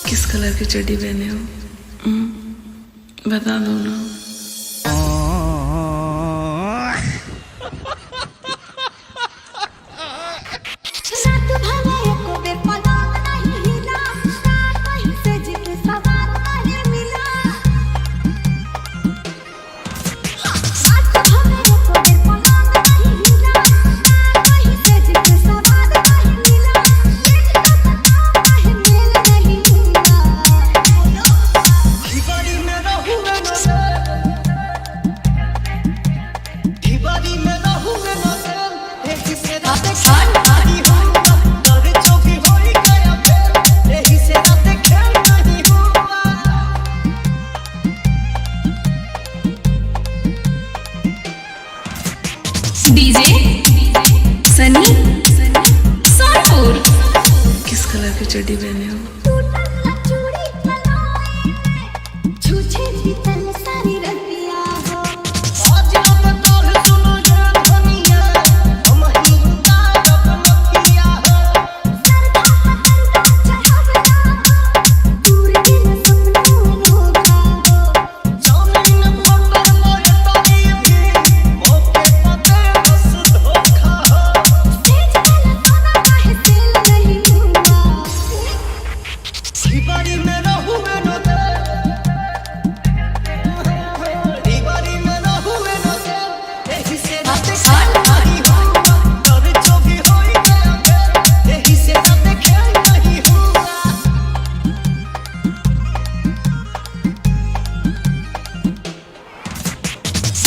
किस colour की चड्डी पहने हो? बता दो ना। डीजे सनी सोनपुर। किस कलर की चड्डी पहने हो?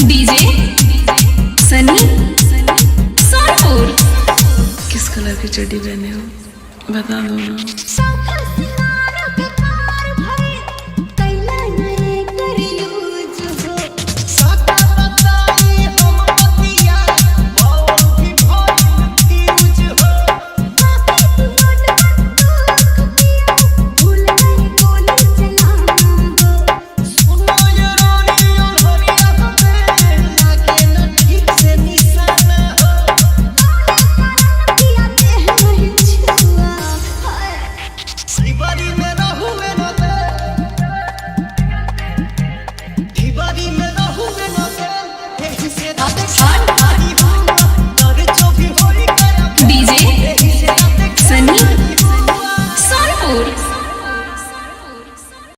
डीजे सनी सोनपुर। किस कलर की चड्डी पहने हो? बता दो ना।